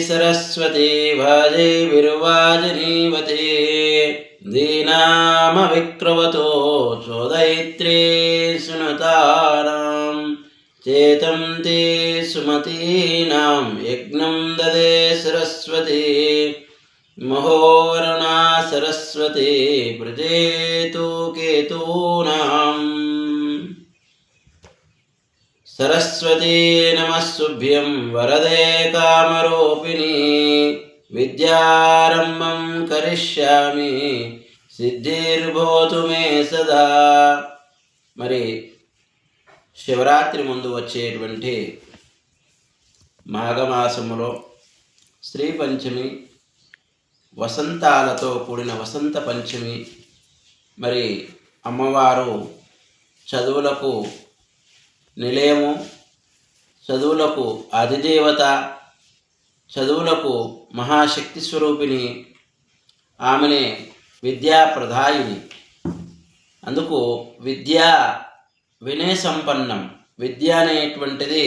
सरस्वती भाजे विर्वाजिनीवते दीनामविक्रवतो चोदयित्रे सुनतानां चेतं ते सुमतीनां यज्ञं ददे सरस्वती महोरणा सरस्वती प्रजेतु केतूनाम् सरस्वती नमस्तुभ्यं वरदे कामरूपिणी विद्यारम्भं करिष्यामि सिद्धिर्भवतु मे सदा। మరి శివరాత్రి ముందు వచ్చేటువంటి మాఘమాసములో శ్రీ పంచమి వసంతాలతో కూడిన వసంత పంచమి, మరి అమ్మవారు చదువులకు నిలయము, చదువులకు అధిదేవత, చదువులకు మహాశక్తి స్వరూపిణి, ఆమెనే విద్యా ప్రదాయిని. అందుకు విద్యా వినయ సంపన్నం. విద్య అనేటువంటిది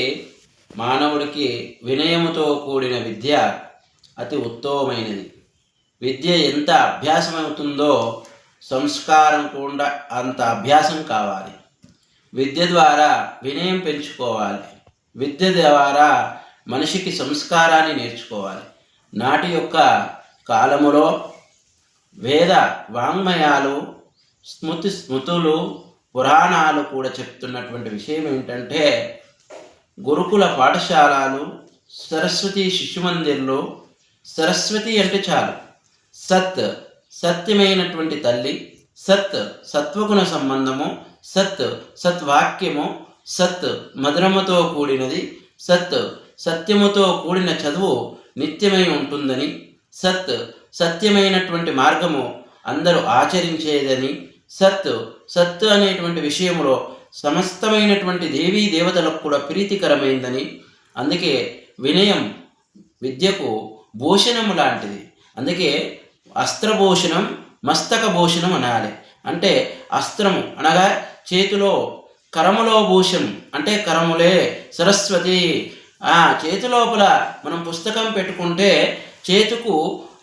మానవుడికి వినయముతో కూడిన విద్య అతి ఉత్తమమైనది. విద్య ఎంత అభ్యాసం అవుతుందో సంస్కారం కూడా అంత అభ్యాసం కావాలి. విద్య ద్వారా వినయం పెంచుకోవాలి. విద్య ద్వారా మనిషికి సంస్కారాన్ని నేర్చుకోవాలి. నాటి యొక్క కాలములో వేద వాంగ్మయాలు, స్మృతులు, పురాణాలు కూడా చెప్తున్నటువంటి విషయం ఏంటంటే, గురుకుల పాఠశాలలు, సరస్వతి శిశు మందిర్లు. సరస్వతి అంటే చాలు సత్, సత్యమైనటువంటి తల్లి, సత్ సత్వగుణ సంబంధము, సత్ సత్వాక్యము, సత్ మధురముతో కూడినది, సత్ సత్యముతో కూడిన చదువు నిత్యమై ఉంటుందని, సత్ సత్యమైనటువంటి మార్గము అందరూ ఆచరించేదని, సత్ సత్ అనేటువంటి విషయంలో సమస్తమైనటువంటి దేవీ దేవతలకు కూడా ప్రీతికరమైందని. అందుకే వినయం విద్యకు భూషణము లాంటిది. అందుకే అస్త్రభూషణం మస్తక భూషణం అనాలి. అంటే అస్త్రము అనగా చేతిలో, కరములో భూషణం అంటే కరములే సరస్వతి. ఆ చేతి లోపల మనం పుస్తకం పెట్టుకుంటే చేతుకు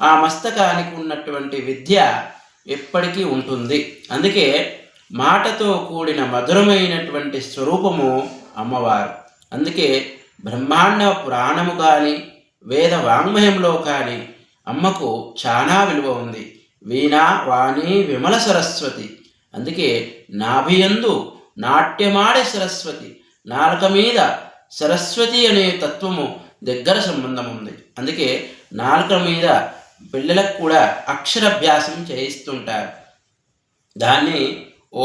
ఆ మస్తకానికి ఉన్నటువంటి విద్య ఎప్పటికీ ఉంటుంది. అందుకే మాటతో కూడిన మధురమైనటువంటి స్వరూపము అమ్మవారు. అందుకే బ్రహ్మాండ పురాణము కానీ వేద వాంగ్మయంలో కానీ అమ్మకు చాలా విలువ ఉంది. వీణా వాణి విమల సరస్వతి. అందుకే నాభియందు నాట్యమాడే సరస్వతి. నాలుక మీద సరస్వతి అనే తత్వము దగ్గర సంబంధం ఉంది. అందుకే నాలుక మీద పిల్లలకు కూడా అక్షరాభ్యాసం చేయిస్తుంటారు. దాన్ని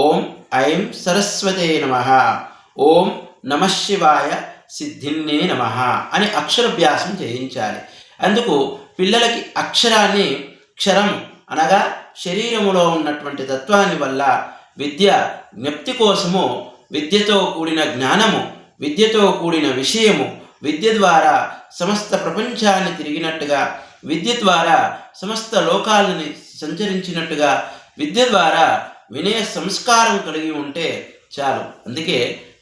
ఓం ఐం సరస్వతే నమః, ఓం నమఃశివాయ సిద్ధిన్నే నమః అని అక్షరాభ్యాసం చేయించాలి. అందుకు పిల్లలకి అక్షరాన్ని, క్షరం అనగా శరీరములో ఉన్నటువంటి తత్వాన్ని వల్ల విద్య జ్ఞప్తి కోసము, విద్యతో కూడిన జ్ఞానము, విద్యతో కూడిన విషయము, విద్య ద్వారా సమస్త ప్రపంచాన్ని తిరిగినట్టుగా, విద్య ద్వారా సమస్త లోకాలని సంచరించినట్టుగా, విద్య ద్వారా వినయ సంస్కారం కలిగి ఉంటే చాలు. అందుకే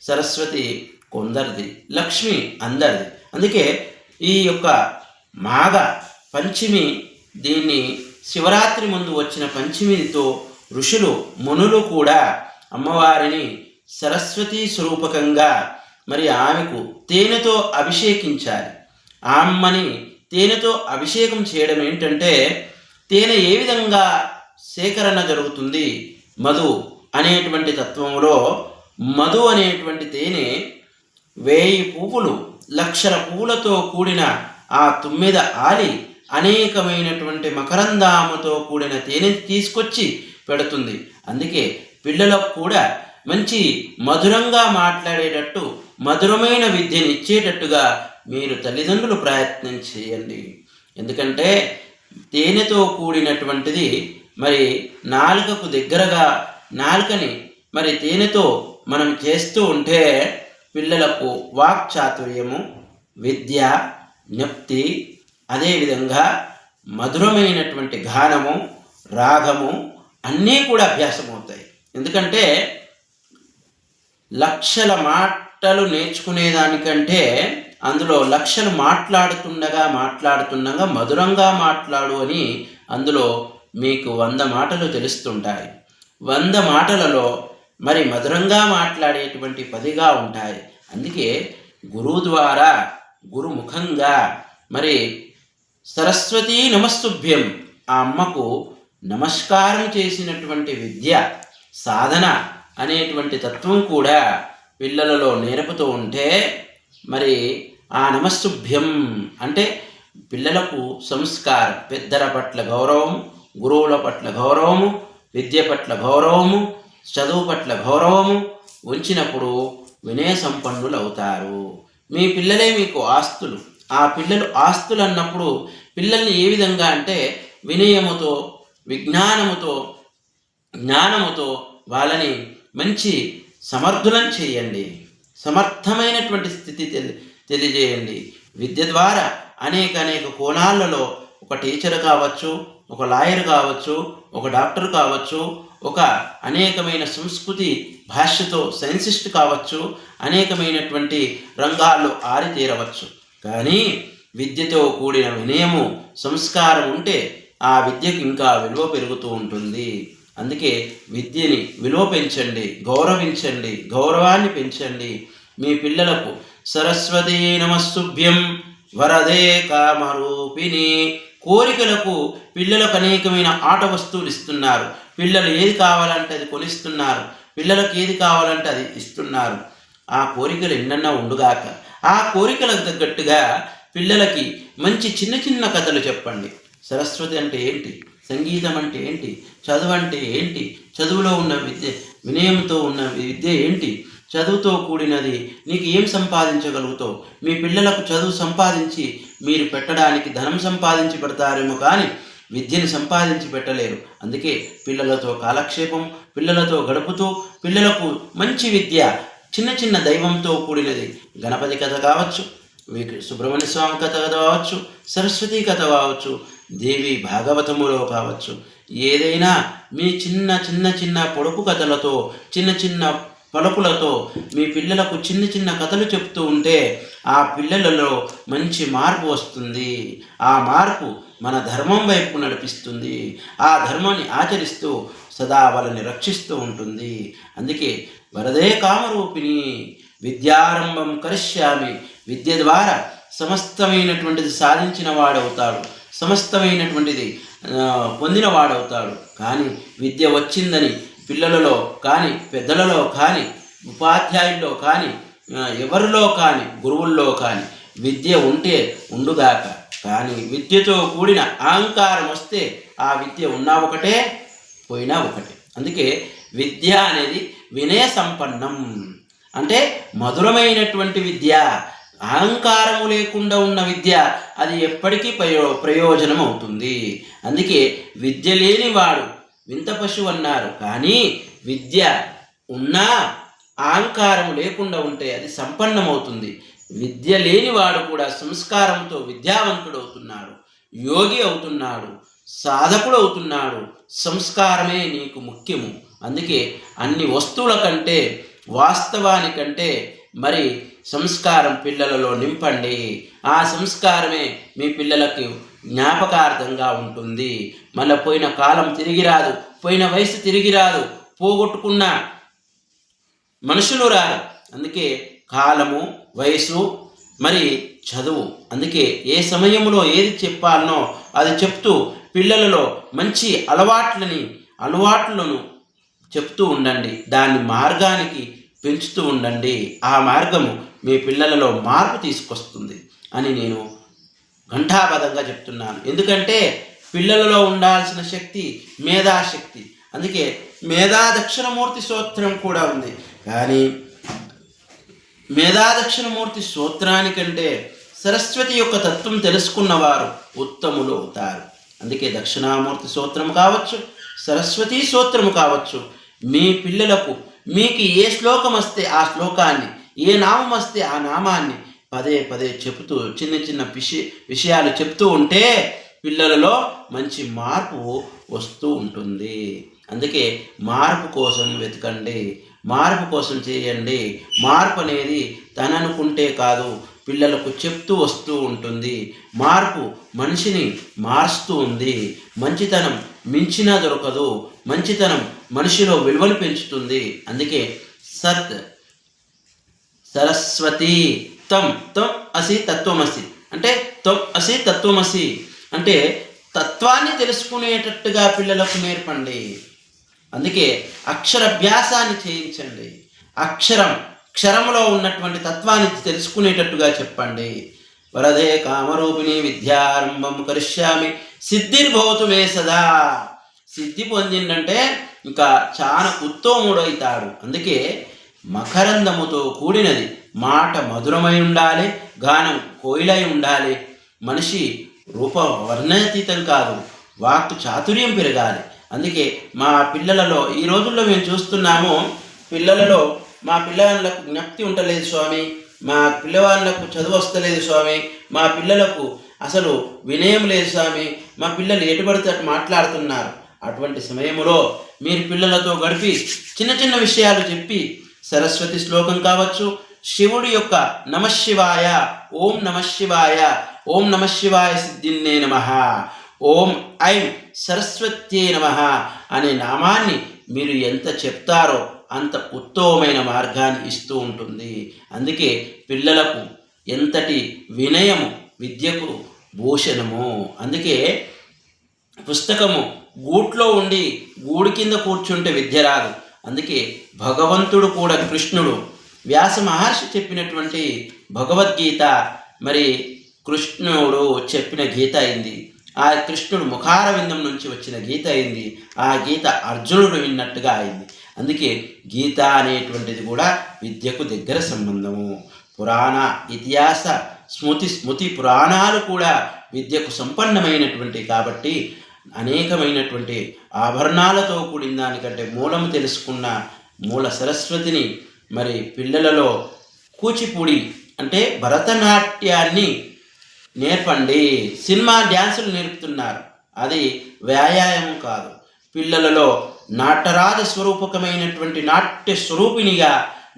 సరస్వతి కొందరిది, లక్ష్మి అందరిది. అందుకే ఈ యొక్క మాఘ పంచమి, దీన్ని శివరాత్రి ముందు వచ్చిన పంచమితో ఋషులు మునులు కూడా అమ్మవారిని సరస్వతీ స్వరూపకంగా మరి ఆమెకు తేనెతో అభిషేకించాలి. అమ్మని తేనెతో అభిషేకం చేయడం ఏంటంటే, తేనె ఏ విధంగా సేకరణ జరుగుతుంది, మధు అనేటువంటి తత్వంలో మధు అనేటువంటి తేనె 1000 పువ్వులు, 1,00,000 పువ్వులతో కూడిన ఆ తుమ్మెద ఆలి అనేకమైనటువంటి మకరందాముతో కూడిన తేనె తీసుకొచ్చి పెడుతుంది. అందుకే పిల్లలకు కూడా మంచి మధురంగా మాట్లాడేటట్టు, మధురమైన విద్యను ఇచ్చేటట్టుగా మీరు తల్లిదండ్రులు ప్రయత్నం చేయండి. ఎందుకంటే తేనెతో కూడినటువంటిది మరి నాలుకకు దగ్గరగా, నాలుకని మరి తేనెతో మనం చేస్తూ ఉంటే పిల్లలకు వాక్చాతుర్యము, విద్య, జ్ఞప్తి, అదేవిధంగా మధురమైనటువంటి గానము, రాగము అన్నీ కూడా అభ్యాసం అవుతాయి. ఎందుకంటే లక్షల మాటలు నేర్చుకునేదానికంటే అందులో లక్షలు మాట్లాడుతుండగా మధురంగా మాట్లాడు అని అందులో మీకు 100 మాటలు తెలుస్తుంటాయి. 100 మాటలలో మరి మధురంగా మాట్లాడేటువంటి 10గా ఉంటాయి. అందుకే గురువు ద్వారా గురుముఖంగా మరి సరస్వతీ నమస్తుభ్యం ఆ అమ్మకు నమస్కారం చేసినటువంటి విద్య సాధన అనేటువంటి తత్వం కూడా పిల్లలలో నేర్పుతూ ఉంటే మరి ఆ నమస్తుభ్యం అంటే పిల్లలకు సంస్కారం, పెద్దల పట్ల గౌరవం, గురువుల పట్ల గౌరవము, విద్య పట్ల గౌరవము, చదువు పట్ల గౌరవము ఉంచినప్పుడు వినయ సంపన్నులు అవుతారు. మీ పిల్లలే మీకు ఆస్తులు. ఆ పిల్లలు ఆస్తులు అన్నప్పుడు పిల్లల్ని ఏ విధంగా అంటే వినయముతో, విజ్ఞానముతో, జ్ఞానముతో వాళ్ళని మంచి సమర్థులను చేయండి. సమర్థమైనటువంటి స్థితి తెలియజేయండి. విద్య ద్వారా అనేక కోణాలలో ఒక టీచర్ కావచ్చు, ఒక లాయర్ కావచ్చు, ఒక డాక్టర్ కావచ్చు, ఒక అనేకమైన సంస్కృతి భాషతో సైన్సిస్ట్ కావచ్చు, అనేకమైనటువంటి రంగాల్లో ఆరితేరవచ్చు. కానీ విద్యతో కూడిన వినయము, సంస్కారం ఉంటే ఆ విద్యకు ఇంకా విలువ పెరుగుతూ ఉంటుంది. అందుకే విద్యని విలువ పెంచండి, గౌరవించండి, గౌరవాన్ని పెంచండి. మీ పిల్లలకు సరస్వతీ నమస్తుభ్యం వరదే కామరూపిణి. కోరికలకు పిల్లలకు అనేకమైన ఆట వస్తువులు ఇస్తున్నారు. పిల్లలు ఏది కావాలంటే అది కొనిస్తున్నారు. పిల్లలకు ఏది కావాలంటే అది ఇస్తున్నారు. ఆ కోరికలు ఎన్నన్నా ఉండుగాక. ఆ కోరికలకు తగ్గట్టుగా పిల్లలకి మంచి చిన్న కథలు చెప్పండి. సరస్వతి అంటే ఏంటి, సంగీతం అంటే ఏంటి, చదువు అంటే ఏంటి, చదువులో ఉన్న విద్య, వినయంతో ఉన్న విద్య ఏంటి, చదువుతో కూడినది నీకు ఏం సంపాదించగలుగుతావు. మీ పిల్లలకు చదువు సంపాదించి మీరు పెట్టడానికి ధనం సంపాదించి పెడతారేమో కానీ విద్యను సంపాదించి పెట్టలేరు. అందుకే పిల్లలతో కాలక్షేపం, పిల్లలతో గడుపుతూ పిల్లలకు మంచి విద్య, చిన్న దైవంతో కూడినది గణపతి కథ కావచ్చు, సుబ్రహ్మణ్య స్వామి కథ కావచ్చు, సరస్వతీ కథ కావచ్చు, దేవి భాగవతములో కావచ్చు, ఏదైనా మీ చిన్న పొడుపు కథలతో, చిన్న పలుకులతో మీ పిల్లలకు చిన్న కథలు చెప్తూ ఉంటే ఆ పిల్లలలో మంచి మార్పు వస్తుంది. ఆ మార్పు మన ధర్మం వైపు నడిపిస్తుంది. ఆ ధర్మాన్ని ఆచరిస్తూ సదా వాళ్ళని రక్షిస్తూ ఉంటుంది. అందుకే వరదే కామరూపిణి విద్యారంభం కరిష్యామి. విద్య ద్వారా సమస్తమైనటువంటిది సాధించిన వాడవుతాడు, సమస్తమైనటువంటిది పొందిన వాడవుతాడు. కానీ విద్య వచ్చిందని పిల్లలలో కానీ, పెద్దలలో కానీ, ఉపాధ్యాయుల్లో కానీ, ఎవరిలో కానీ, గురువుల్లో కానీ విద్య ఉంటే ఉండుగాక. కానీ విద్యతో కూడిన అహంకారం వస్తే ఆ విద్య ఉన్నా ఒకటే, పోయినా ఒకటే. అందుకే విద్య అనేది వినయ సంపన్నం అంటే మధురమైనటువంటి విద్య. అహంకారము లేకుండా ఉన్న విద్య అది ఎప్పటికీ ప్రయోజనం అవుతుంది. అందుకే విద్య లేనివాడు వింత పశువు అన్నారు. కానీ విద్య ఉన్నా అహంకారం లేకుండా ఉంటే అది సంపన్నమవుతుంది. విద్య లేనివాడు కూడా సంస్కారంతో విద్యావంతుడు అవుతున్నాడు, యోగి అవుతున్నాడు, సాధకుడు అవుతున్నాడు. సంస్కారమే నీకు ముఖ్యము. అందుకే అన్ని వస్తువుల కంటే, వాస్తవానికంటే మరి సంస్కారం పిల్లలలో నింపండి. ఆ సంస్కారమే మీ పిల్లలకు జ్ఞాపకార్థంగా ఉంటుంది. మళ్ళీ పోయిన కాలం తిరిగి రాదు, పోయిన వయసు తిరిగి రాదు, పోగొట్టుకున్న మనుషులు రారు. అందుకే కాలము, వయసు, మరి చదువు. అందుకే ఏ సమయంలో ఏది చెప్పాలనో అది చెప్తూ పిల్లలలో మంచి అలవాట్లను చెప్తూ ఉండండి. దాని మార్గానికి పెంచుతూ ఉండండి. ఆ మార్గము మీ పిల్లలలో మార్పు తీసుకొస్తుంది అని నేను ఘంటాబద్ధంగా చెప్తున్నాను. ఎందుకంటే పిల్లలలో ఉండాల్సిన శక్తి మేధాశక్తి. అందుకే మేధాదక్షిణమూర్తి స్తోత్రం కూడా ఉంది. కానీ మేధాదక్షిణమూర్తి స్తోత్రానికంటే సరస్వతి యొక్క తత్వం తెలుసుకున్నవారు ఉత్తములు అవుతారు. అందుకే దక్షిణామూర్తి స్తోత్రం కావచ్చు, సరస్వతీ స్తోత్రము కావచ్చు, మీ పిల్లలకు మీకు ఏ శ్లోకం వస్తే ఆ శ్లోకాన్ని, ఏ నామం వస్తే ఆ నామాన్ని పదే చెబుతూ చిన్న విషయాలు చెప్తూ ఉంటే పిల్లలలో మంచి మార్పు వస్తూ ఉంటుంది. అందుకే మార్పు కోసం వెతకండి, మార్పు కోసం చేయండి. మార్పు అనేది తననుకుంటే కాదు, పిల్లలకు చెప్తూ వస్తూ ఉంటుంది. మార్పు మనిషిని మారుస్తూ ఉంది. మంచితనం మించినా దొరకదు. మంచితనం మనిషిలో విలువను పెంచుతుంది. అందుకే సత్ సరస్వతి తం త్వం అసి తత్వమసి అంటే త్వం అసి తత్వమసి అంటే తత్వాన్ని తెలుసుకునేటట్టుగా పిల్లలకు నేర్పండి. అందుకే అక్షరాభ్యాసాన్ని చేయించండి. క్షరంలో ఉన్నటువంటి తత్వాన్ని తెలుసుకునేటట్టుగా చెప్పండి. వరదే కామరూపిణి విద్యారంభం కరిష్యామి సిద్ధిర్భవతు మే సదా. సిద్ధి పొందిందంటే ఇంకా చాలా ఉత్తముడవుతాడు. అందుకే మకరందముతో కూడినది, మాట మధురమై ఉండాలి, గానం కోయిలై ఉండాలి. మనిషి రూప వర్ణాతీతం కాదు, వాక్కు చాతుర్యం పెరగాలి. అందుకే మా పిల్లలలో ఈ రోజుల్లో మేము చూస్తున్నాము, పిల్లలలో మా పిల్లలకు జ్ఞప్తి ఉండలేదు స్వామి, మా పిల్లవాళ్ళకు చదువు వస్తలేదు స్వామి, మా పిల్లలకు అసలు వినయం లేదు స్వామి, మా పిల్లలు ఎటుపడితే అటు మాట్లాడుతున్నారు. అటువంటి సమయంలో మీరు పిల్లలతో గడిపి చిన్న చిన్న విషయాలు చెప్పి సరస్వతి శ్లోకం కావచ్చు, శివుడి యొక్క నమశివాయ, ఓం నమశివాయ, ఓం నమశివాయ సిద్ధిన్నే నమః, ఓం ఐం సరస్వత్యే నమః అనే నామాన్ని మీరు ఎంత చెప్తారో అంత ఉత్తమమైన మార్గాన్ని ఇస్తూ ఉంటుంది. అందుకే పిల్లలకు ఎంతటి వినయము విద్యకు భూషణము. అందుకే పుస్తకము గూట్లో ఉండి గూడు కింద కూర్చుంటే విద్య రాదు. అందుకే భగవంతుడు కూడా, కృష్ణుడు వ్యాస మహర్షి చెప్పినటువంటి భగవద్గీత మరి కృష్ణుడు చెప్పిన గీత అయింది. ఆ కృష్ణుడు ముఖారవిందం నుంచి వచ్చిన గీత అయింది. ఆ గీత అర్జునుడు విన్నట్టుగా అయింది. అందుకే గీత అనేటువంటిది కూడా విద్యకు దగ్గర సంబంధము. పురాణ ఇతిహాస స్మృతి పురాణాలు కూడా విద్యకు సంపన్నమైనటువంటి కాబట్టి అనేకమైనటువంటి ఆభరణాలతో కూడిన దానికంటే మూలము తెలుసుకున్న మూల సరస్వతిని మరి పిల్లలలో కూచిపూడి అంటే భరతనాట్యాన్ని నేర్పండి. సినిమా డ్యాన్సులు నేర్పుతున్నారు, అది వ్యాయామం కాదు. పిల్లలలో నాట్యరాజ స్వరూపకమైనటువంటి నాట్య స్వరూపిణిగా,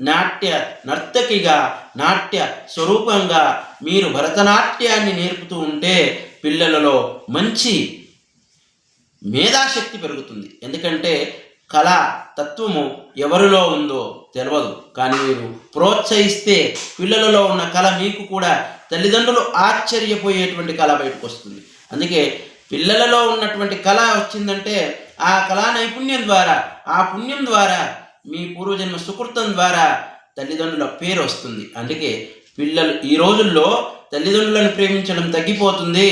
నాట్య నర్తకిగా, నాట్య స్వరూపంగా మీరు భరతనాట్యాన్ని నేర్పుతూ ఉంటే పిల్లలలో మంచి మేధాశక్తి పెరుగుతుంది. ఎందుకంటే కళా తత్వము ఎవరిలో ఉందో తెలియదు, కానీ మీరు ప్రోత్సహిస్తే పిల్లలలో ఉన్న కళ మీకు కూడా తల్లిదండ్రులు ఆశ్చర్యపోయేటువంటి కళ బయటకు వస్తుంది. అందుకే పిల్లలలో ఉన్నటువంటి కళ వచ్చిందంటే ఆ కళా నైపుణ్యం ద్వారా, ఆ పుణ్యం ద్వారా, మీ పూర్వజన్మ సుకృతం ద్వారా తల్లిదండ్రుల పేరు వస్తుంది. అందుకే పిల్లలు ఈ రోజుల్లో తల్లిదండ్రులను ప్రేమించడం తగ్గిపోతుంది,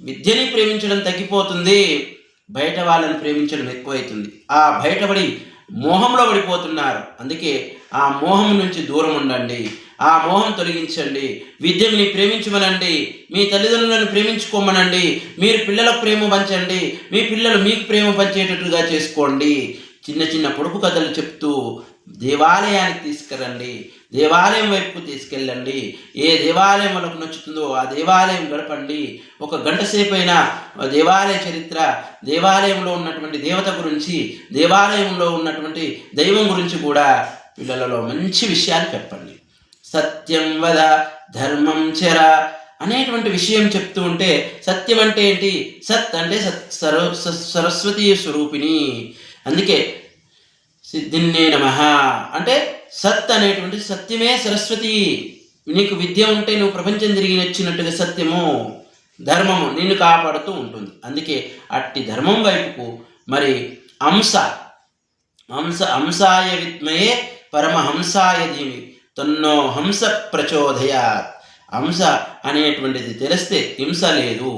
విద్యని ప్రేమించడం తగ్గిపోతుంది, బయట వాళ్ళని ప్రేమించడం ఎక్కువైతుంది. ఆ బయటపడి మోహంలో పడిపోతున్నారు. అందుకే ఆ మోహం నుంచి దూరం ఉండండి, ఆ మోహం తొలగించండి, విద్యని ప్రేమించమనండి, మీ తల్లిదండ్రులను ప్రేమించుకోమనండి, మీరు పిల్లలకు ప్రేమ పంచండి, మీ పిల్లలు మీకు ప్రేమ పంచేటట్టుగా చేసుకోండి. చిన్న చిన్న పొడుపు కథలు చెప్తూ దేవాలయానికి తీసుకురండి, దేవాలయం వైపుకు తీసుకెళ్ళండి. ఏ దేవాలయం మనకు నచ్చుతుందో ఆ దేవాలయం గడపండి. ఒక గంట సేపైనా దేవాలయ చరిత్ర, దేవాలయంలో ఉన్నటువంటి దేవత గురించి, దేవాలయంలో ఉన్నటువంటి దైవం గురించి కూడా పిల్లలలో మంచి విషయాలు చెప్పండి. సత్యం వద ధర్మం చర అనేటువంటి విషయం చెప్తూ ఉంటే, సత్యం అంటే ఏంటి? సత్ అంటే సరస్వతీ స్వరూపిణి. అందుకే సిద్ధిన్నే నమః అంటే సత్ అనేటువంటి సత్యమే సరస్వతి. నీకు విద్య ఉంటే నువ్వు ప్రపంచం తిరిగి వచ్చినట్టుగా సత్యము, ధర్మము నిన్ను కాపాడుతూ ఉంటుంది. అందుకే అట్టి ధర్మం వైపుకు మరి హంసాయ విద్మయే పరమహంసాయ ధీమి తన్నో హంస ప్రచోదయాత్. హంస అనేటువంటిది తెలిస్తే హింస లేదు,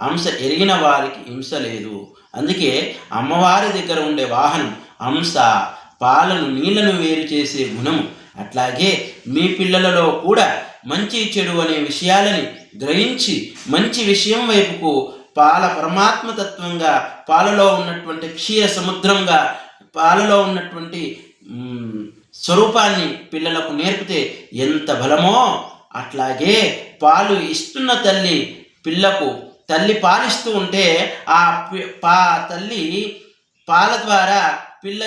హంస ఎరిగిన వారికి హింస లేదు. అందుకే అమ్మవారి దగ్గర ఉండే వాహనం హంస, పాలను నీళ్లను వేరు చేసే గుణము. అట్లాగే మీ పిల్లలలో కూడా మంచి చెడు అనే విషయాలని గ్రహించి మంచి విషయం వైపుకు పాల పరమాత్మతత్వంగా, పాలలో ఉన్నటువంటి క్షీర సముద్రంగా, పాలలో ఉన్నటువంటి స్వరూపాన్ని పిల్లలకు నేర్పితే ఎంత బలమో, అట్లాగే పాలు ఇస్తున్న తల్లి పిల్లకు, తల్లి పాలిస్తూ ఉంటే ఆ తల్లి పాల ద్వారా పిల్ల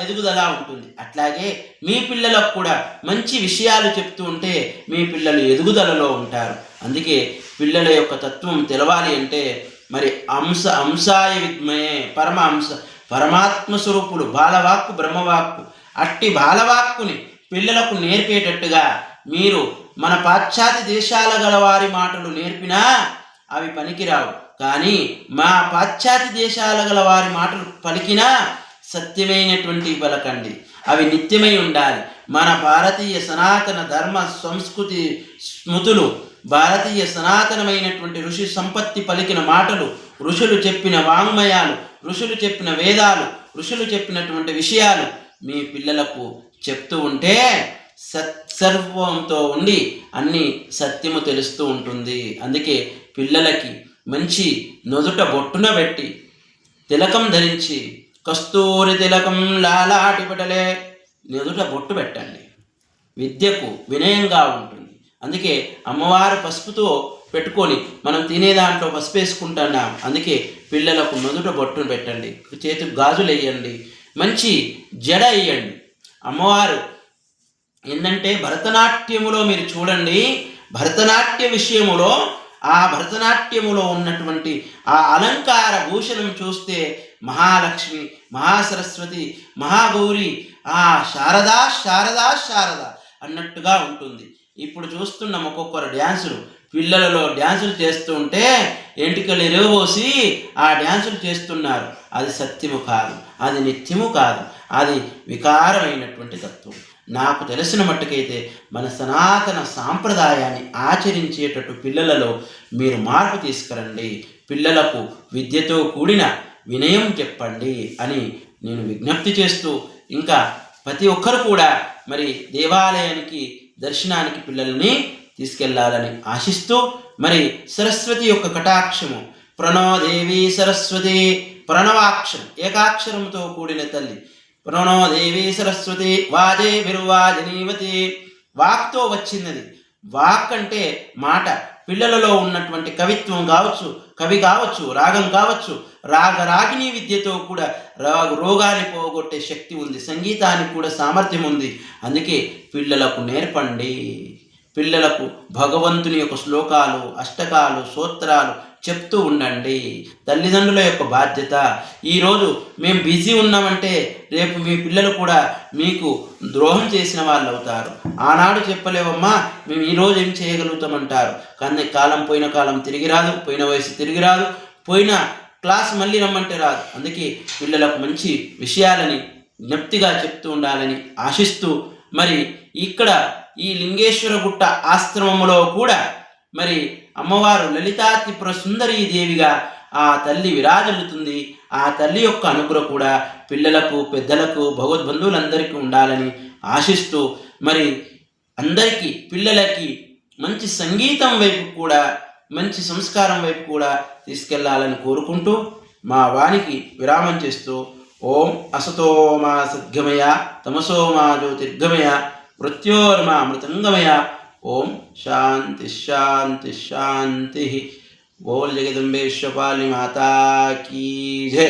ఎదుగుదల ఉంటుంది. అట్లాగే మీ పిల్లలకు కూడా మంచి విషయాలు చెప్తూ ఉంటే మీ పిల్లలు ఎదుగుదలలో ఉంటారు. అందుకే పిల్లల యొక్క తత్వం తెలవాలి అంటే మరి అంశాయ విద్మయే పరమాత్మ స్వరూపులు బాలవాక్కు బ్రహ్మవాక్కు, అట్టి బాలవాక్కుని పిల్లలకు నేర్పేటట్టుగా మీరు మన పాశ్చాత్య దేశాల గల వారి మాటలు నేర్పినా అవి పనికిరావు. కానీ మా పాశ్చాత్య దేశాల గల వారి మాటలు పలికినా సత్యమైనటువంటి పలకండి, అవి నిత్యమై ఉండాలి. మన భారతీయ సనాతన ధర్మ సంస్కృతి స్మృతులు, భారతీయ సనాతనమైనటువంటి ఋషి సంపత్తి పలికిన మాటలు, ఋషులు చెప్పిన వాంగ్మయాలు, ఋషులు చెప్పిన వేదాలు, ఋషులు చెప్పినటువంటి విషయాలు మీ పిల్లలకు చెప్తూ ఉంటే సత్సర్వంతో ఉండి అన్ని సత్యము తెలుస్తూ ఉంటుంది. అందుకే పిల్లలకి మంచి నుదుట బొట్టున పెట్టి తిలకం ధరించి కస్తూరి తిలకం లాలాటిపటలే నుదుట బొట్టు పెట్టండి. విద్యకు వినయంగా ఉంటుంది. అందుకే అమ్మవారు పసుపుతో పెట్టుకొని మనం తినే దాంట్లో పసుపు వేసుకుంటున్నాం. అందుకే పిల్లలకు నుదుట బొట్టును పెట్టండి, చేతికి గాజులు వేయండి, మంచి జడ వేయండి. అమ్మవారు ఏంటంటే భరతనాట్యములో మీరు చూడండి, భరతనాట్య విషయములో ఆ భరతనాట్యములో ఉన్నటువంటి ఆ అలంకార భూషణం చూస్తే మహాలక్ష్మి, మహాసరస్వతి, మహాగౌరి, ఆ శారదా శారదా శారద అన్నట్టుగా ఉంటుంది. ఇప్పుడు చూస్తున్నాం ఒక్కొక్కరు డ్యాన్సులు, పిల్లలలో డ్యాన్సులు చేస్తూ ఉంటే ఎంటికలు ఎరవబోసి ఆ డ్యాన్సులు చేస్తున్నారు. అది సత్యము కాదు, అది నిత్యము కాదు, అది వికారమైనటువంటి తత్వం. నాకు తెలిసిన మట్టుకైతే మన సనాతన సాంప్రదాయాన్ని ఆచరించేటట్టు పిల్లలలో మీరు మార్పు తీసుకురండి. పిల్లలకు విద్యతో కూడిన వినయం చెప్పండి అని నేను విజ్ఞప్తి చేస్తూ, ఇంకా ప్రతి ఒక్కరు కూడా మరి దేవాలయానికి దర్శనానికి పిల్లల్ని తీసుకెళ్లాలని ఆశిస్తూ, మరి సరస్వతి యొక్క కటాక్షము, ప్రణోదేవి సరస్వతి, ప్రణవాక్షరం ఏకాక్షరంతో కూడిన తల్లి, ప్రణోదేవి సరస్వతి వాజే బిరువాజనీవతి, వాక్తో వచ్చినది. వాక్ అంటే మాట. పిల్లలలో ఉన్నటువంటి కవిత్వం కావచ్చు, కవి కావచ్చు, రాగం కావచ్చు, రాగిని విద్యతో కూడా రోగాన్ని పోగొట్టే శక్తి ఉంది, సంగీతానికి కూడా సామర్థ్యం ఉంది. అందుకే పిల్లలకు నేర్పండి. పిల్లలకు భగవంతుని యొక్క శ్లోకాలు, అష్టకాలు, స్తోత్రాలు చెప్తూ ఉండండి. తల్లిదండ్రుల యొక్క బాధ్యత. ఈరోజు మేము బిజీ ఉన్నామంటే రేపు మీ పిల్లలు కూడా మీకు ద్రోహం చేసిన వాళ్ళు అవుతారు. ఆనాడు చెప్పలేవమ్మా మేము ఈరోజు ఏం చేయగలుగుతామంటారు. కానీ కాలం పోయిన కాలం తిరిగి రాదు, పోయిన వయసు తిరిగి రాదు, పోయిన క్లాస్ మళ్ళీ రమ్మంటే రాదు. అందుకే పిల్లలకు మంచి విషయాలని జ్ఞప్తిగా చెప్తూ ఉండాలని ఆశిస్తూ, మరి ఇక్కడ ఈ లింగేశ్వర గుట్ట ఆశ్రమములో కూడా మరి అమ్మవారు లలితా త్రిపుర సుందరీ దేవిగా ఆ తల్లి విరాజిల్లుతుంది. ఆ తల్లి యొక్క అనుగ్రహం కూడా పిల్లలకు, పెద్దలకు, భగవద్బంధువులందరికీ ఉండాలని ఆశిస్తూ, మరి అందరికీ పిల్లలకి మంచి సంగీతం వైపు కూడా, మంచి సంస్కారం వైపు కూడా తీసుకెళ్లాలని కోరుకుంటూ మా వానికి విరామం చేస్తూ, ఓం అసతో మా సద్గమయ తమసో మా జ్యోతిర్గమయ మృత్యోర్మా అమృతంగమయ. ఓం శాంతి శాంతి శాంతి. బోల్ జగదంబేశ్వర పాలి మాతా కీ జై.